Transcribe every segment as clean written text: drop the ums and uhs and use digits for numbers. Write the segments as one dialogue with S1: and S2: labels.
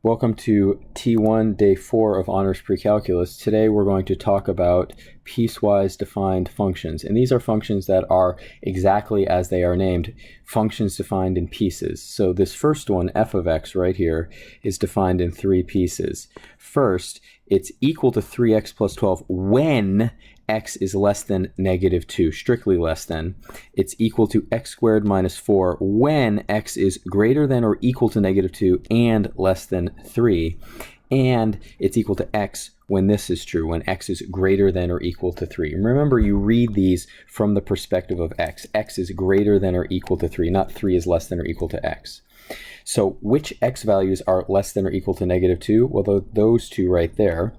S1: Welcome to T1, Day 4 of Honors Precalculus. Today we're going to talk about piecewise defined functions. And these are functions that are exactly as they are named, functions defined in pieces. So this first one, f of x right here, is defined in 3 pieces. First, it's equal to 3x plus 12 when x is less than negative 2, strictly less than. It's equal to x squared minus 4 when x is greater than or equal to negative 2 and less than 3. And it's equal to x when this is true, when x is greater than or equal to 3. And remember, you read these from the perspective of x. X is greater than or equal to 3, not 3 is less than or equal to x. So which x values are less than or equal to negative 2? Well, those two right there.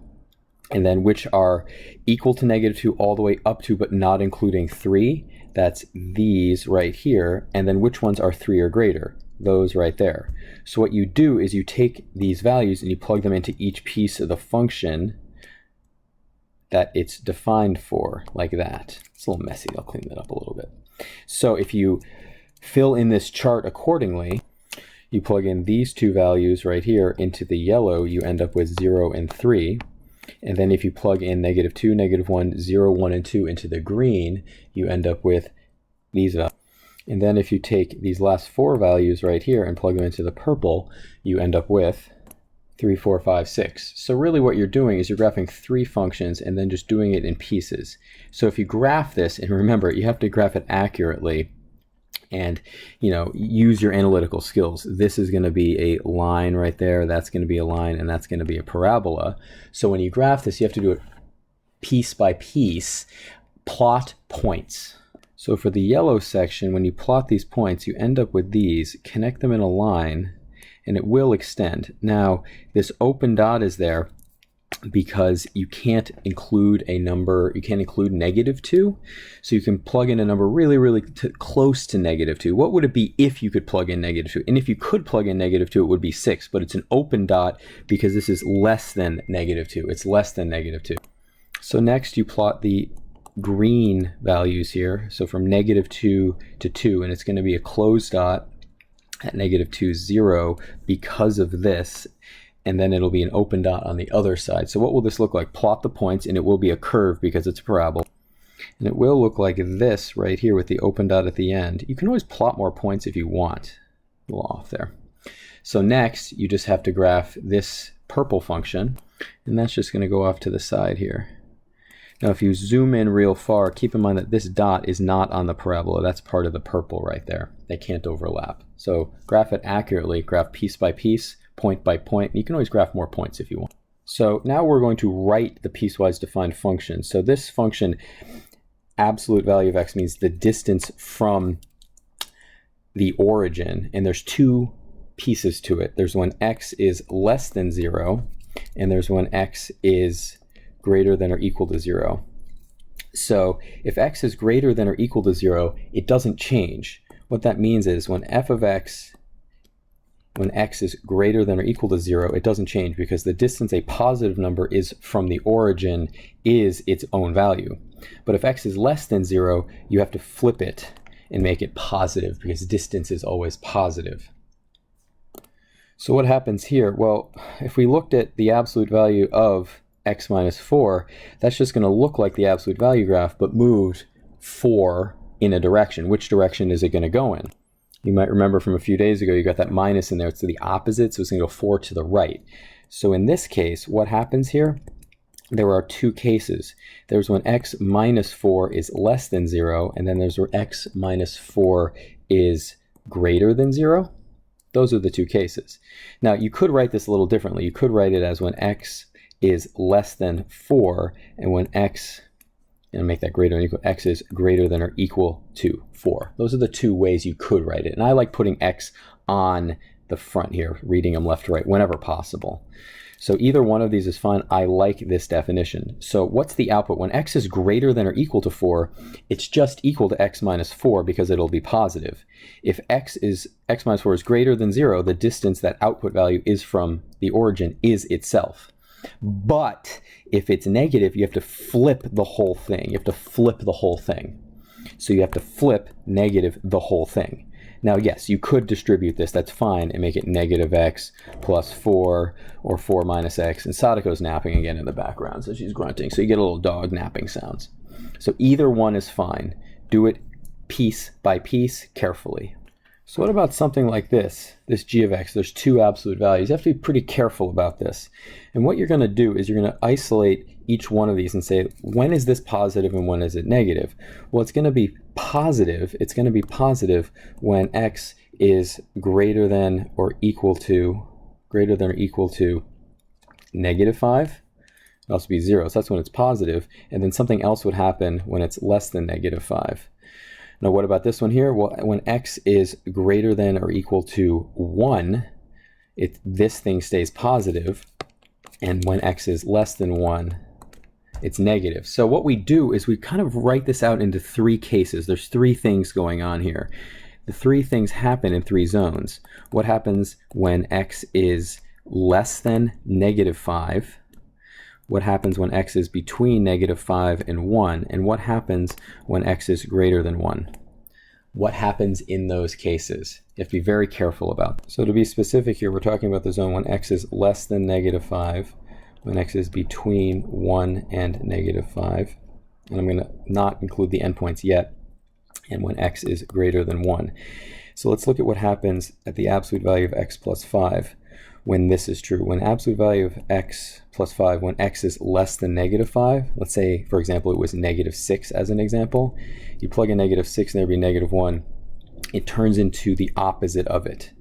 S1: And then which are equal to negative 2 all the way up to but not including 3? That's these right here. And then which ones are 3 or greater? Those right there. So what you do is you take these values and you plug them into each piece of the function that it's defined for, like that. It's a little messy. I'll clean that up a little bit. So if you fill in this chart accordingly, you plug in these two values right here into the yellow, you end up with 0 and 3. And then if you plug in negative 2, negative 1, 0, 1, and 2 into the green, you end up with these values. And then if you take these last 4 values right here and plug them into the purple, you end up with 3, 4, 5, 6. So really what you're doing is you're graphing 3 functions and then just doing it in pieces. So if you graph this, and remember, you have to graph it accurately, and use your analytical skills. This is going to be a line right there, that's going to be a line, and that's going to be a parabola. So when you graph this, you have to do it piece by piece, plot points. So for the yellow section, when you plot these points, you end up with these, connect them in a line, and it will extend. Now, this open dot is there because you can't include a number, you can't include negative 2, so you can plug in a number really close to negative 2. What would it be if you could plug in negative 2? And if you could plug in negative 2, it would be 6, but it's an open dot because this is less than negative 2. It's less than negative 2. So next you plot the green values here, so from negative 2 to 2, and it's going to be a closed dot at negative 2, 0 because of this. And then it'll be an open dot on the other side. So what will this look like? Plot the points, and it will be a curve because it's a parabola. And it will look like this right here with the open dot at the end. You can always plot more points if you want. A little off there. So next, you just have to graph this purple function, and that's just going to go off to the side here. Now, if you zoom in real far, keep in mind that this dot is not on the parabola. That's part of the purple right there. They can't overlap. So graph it accurately, graph piece by piece, point by point. You can always graph more points if you want. So now we're going to write the piecewise defined function. So this function, absolute value of x, means the distance from the origin. And there's 2 pieces to it. There's when x is less than 0, and there's when x is greater than or equal to 0. So if x is greater than or equal to 0, it doesn't change. What that means is when f of x, when x is greater than or equal to 0, it doesn't change because the distance a positive number is from the origin is its own value. But if x is less than 0, you have to flip it and make it positive because distance is always positive. So what happens here? Well, if we looked at the absolute value of x minus 4, that's just going to look like the absolute value graph, but moved 4 in a direction. Which direction is it going to go in? You might remember from a few days ago, you got that minus in there. It's to the opposite, so it's going to go 4 to the right. So in this case, what happens here? There are 2 cases. There's when x minus 4 is less than 0, and then there's where x minus 4 is greater than 0. Those are the 2 cases. Now, you could write this a little differently. You could write it as when x is less than 4, and when x, and make that greater than or equal, x is greater than or equal to 4. Those are the 2 ways you could write it. And I like putting x on the front here, reading them left to right whenever possible. So either one of these is fine. I like this definition. So what's the output? When x is greater than or equal to 4, it's just equal to x minus 4 because it'll be positive. If x minus 4 is greater than 0, the distance that output value is from the origin is itself. But if it's negative, you have to flip the whole thing. You have to flip the whole thing. So you have to flip negative the whole thing. Now, yes, you could distribute this, that's fine, and make it negative x plus 4 or 4 minus x. And Sadako's napping again in the background, so she's grunting. So you get a little dog napping sounds. So either one is fine. Do it piece by piece carefully. So what about something like this g of x? There's two absolute values. You have to be pretty careful about this. And what you're going to do is you're going to isolate each one of these and say, when is this positive and when is it negative? Well, it's going to be positive. It's going to be positive when x is greater than or equal to negative 5. It'll also be 0. So that's when it's positive. And then something else would happen when it's less than negative 5. Now, what about this one here? Well, when x is greater than or equal to 1, this thing stays positive. And when x is less than 1, it's negative. So what we do is we kind of write this out into 3 cases. There's 3 things going on here. The 3 things happen in 3 zones. What happens when x is less than negative 5? What happens when x is between negative 5 and 1? And what happens when x is greater than 1? What happens in those cases? You have to be very careful about this. So to be specific here, we're talking about the zone when x is less than negative 5, when x is between 1 and negative 5. And I'm going to not include the endpoints yet. And when x is greater than 1. So let's look at what happens at the absolute value of x plus 5. When this is true, when absolute value of x plus 5, when x is less than negative 5, let's say, for example, it was negative 6 as an example, you plug in negative 6 and there'd be negative 1, it turns into the opposite of it.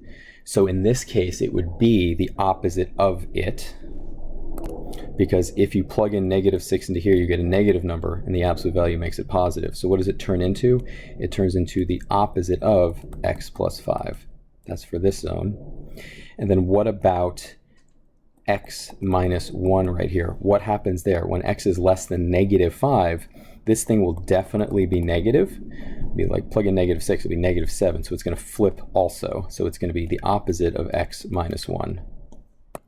S1: So in this case, it would be the opposite of it, because if you plug in negative 6 into here, you get a negative number, and the absolute value makes it positive. So what does it turn into? It turns into the opposite of x plus 5. That's for this zone. And then what about x minus 1 right here? What happens there? When x is less than negative 5, this thing will definitely be negative. Be like plug in negative 6, it'll be negative 7, so it's going to flip also. So it's going to be the opposite of x minus 1.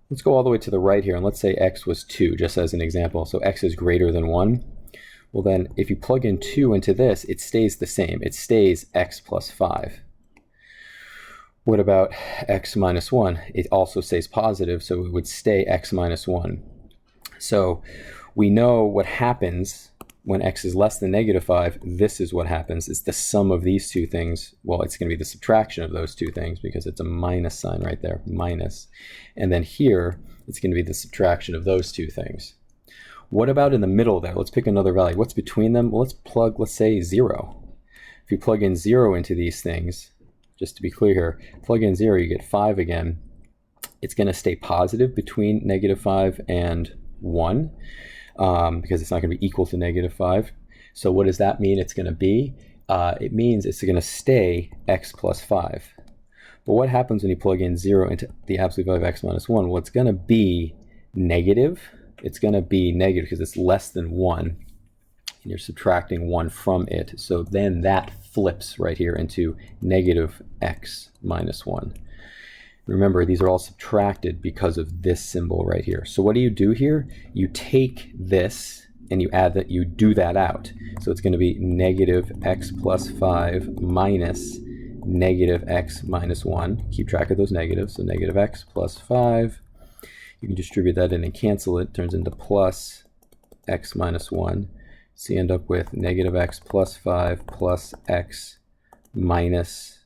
S1: Let's go all the way to the right here, and let's say x was 2, just as an example. So x is greater than 1. Well then, if you plug in 2 into this, it stays the same. It stays x plus 5. What about x minus 1? It also stays positive, so it would stay x minus 1. So we know what happens when x is less than negative 5. This is what happens. It's the sum of these two things. Well, it's going to be the subtraction of those two things because it's a minus sign right there, minus. And then here, it's going to be the subtraction of those two things. What about in the middle there? Let's pick another value. What's between them? Well, let's say 0. If you plug in 0 into these things, just to be clear here, plug in 0, you get 5 again. It's going to stay positive between negative 5 and 1 because it's not going to be equal to negative 5. So what does that mean it's going to be? It means it's going to stay x plus 5. But what happens when you plug in 0 into the absolute value of x minus 1? Well, it's going to be negative. It's going to be negative because it's less than 1. And you're subtracting 1 from it. So then that flips right here into negative x minus 1. Remember, these are all subtracted because of this symbol right here. So what do you do here? You take this and you add that, you do that out. So it's going to be negative x plus 5 minus negative x minus 1. Keep track of those negatives. So negative x plus 5. You can distribute that in and cancel it. It turns into plus x minus 1. So you end up with negative x plus 5 plus x minus,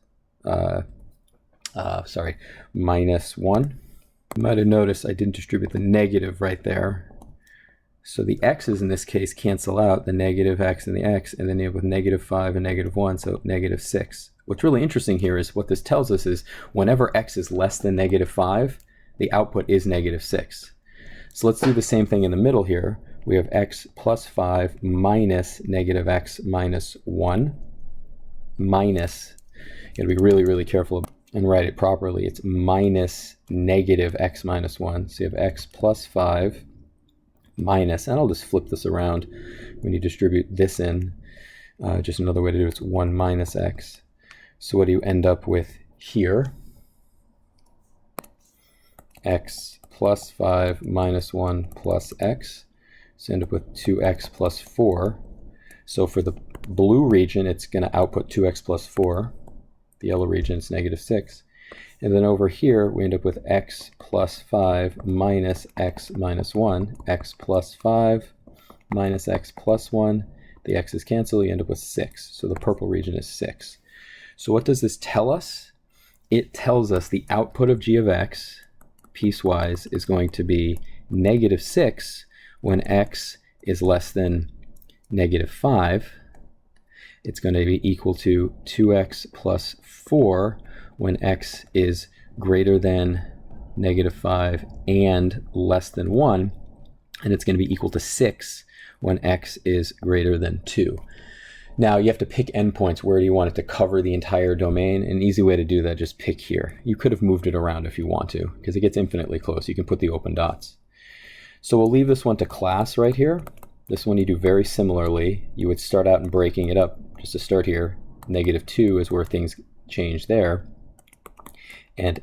S1: minus 1. You might have noticed I didn't distribute the negative right there. So the x's in this case cancel out, the negative x and the x, and then you have with negative 5 and negative 1, so negative 6. What's really interesting here is what this tells us is whenever x is less than negative 5, the output is negative 6. So let's do the same thing in the middle here. We have x plus 5 minus negative x minus 1 minus, you gotta be really, really careful and write it properly. It's minus negative x minus 1. So you have x plus 5 minus, and I'll just flip this around when you distribute this in. Just another way to do it, it's 1 minus x. So what do you end up with here? X plus 5 minus 1 plus x. So end up with 2x plus 4. So for the blue region, it's going to output 2x plus 4. The yellow region is negative 6. And then over here, we end up with x plus 5 minus x minus 1. X plus 5 minus x plus 1. The x's cancel, you end up with 6. So the purple region is 6. So what does this tell us? It tells us the output of g of x, piecewise, is going to be negative 6 when x is less than negative 5. It's going to be equal to 2x plus 4 when x is greater than negative 5 and less than 1. And it's going to be equal to 6 when x is greater than 2. Now you have to pick endpoints. Where do you want it to cover the entire domain? An easy way to do that, just pick here. You could have moved it around if you want to, because it gets infinitely close. You can put the open dots. So we'll leave this one to class right here. This one you do very similarly. You would start out and breaking it up. Just to start here, negative 2 is where things change there. And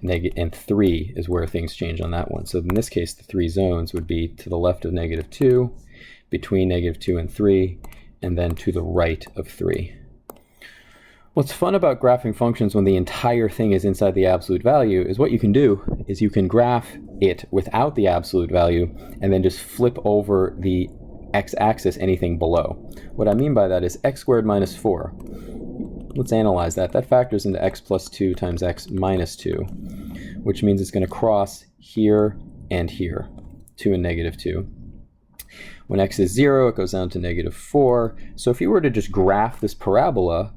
S1: 3 is where things change on that one. So in this case, the 3 zones would be to the left of negative 2, between negative 2 and 3, and then to the right of 3. What's fun about graphing functions when the entire thing is inside the absolute value is what you can do is you can graph it without the absolute value and then just flip over the x-axis anything below. What I mean by that is x squared minus 4. Let's analyze that. That factors into x plus 2 times x minus 2, which means it's going to cross here and here, 2 and negative 2. When x is 0, it goes down to negative 4. So if you were to just graph this parabola,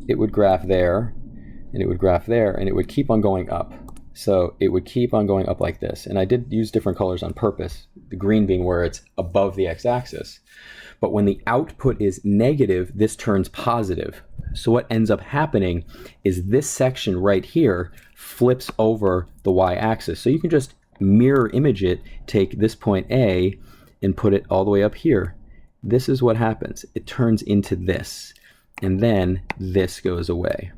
S1: it would graph there, and it would graph there, and it would keep on going up. So it would keep on going up like this. And I did use different colors on purpose, the green being where it's above the x-axis. But when the output is negative, this turns positive. So what ends up happening is this section right here flips over the y-axis. So you can just mirror image it, take this point A, and put it all the way up here. This is what happens. It turns into this, and then this goes away.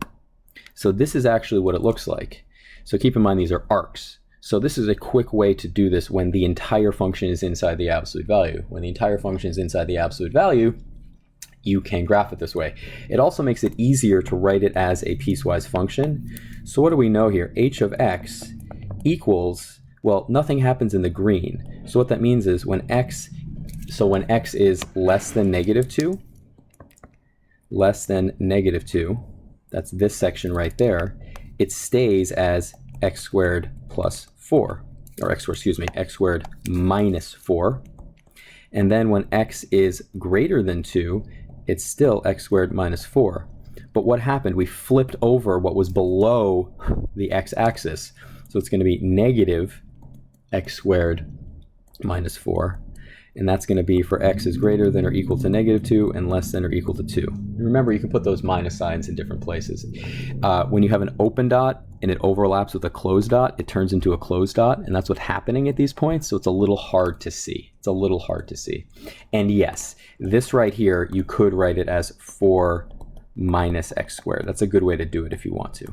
S1: So this is actually what it looks like. So keep in mind these are arcs. So this is a quick way to do this when the entire function is inside the absolute value. When the entire function is inside the absolute value, you can graph it this way. It also makes it easier to write it as a piecewise function. So what do we know here? H of x equals, well, nothing happens in the green. So what that means is when x is less than negative 2, that's this section right there, it stays as x squared plus 4, or x squared minus 4. And then when x is greater than 2, it's still x squared minus 4. But what happened? We flipped over what was below the x-axis. So it's going to be negative x squared minus 4. And that's going to be for x is greater than or equal to negative 2 and less than or equal to 2. Remember, you can put those minus signs in different places. When you have an open dot and it overlaps with a closed dot, it turns into a closed dot, and that's what's happening at these points, so it's a little hard to see. And yes, this right here, you could write it as 4 minus x squared. That's a good way to do it if you want to.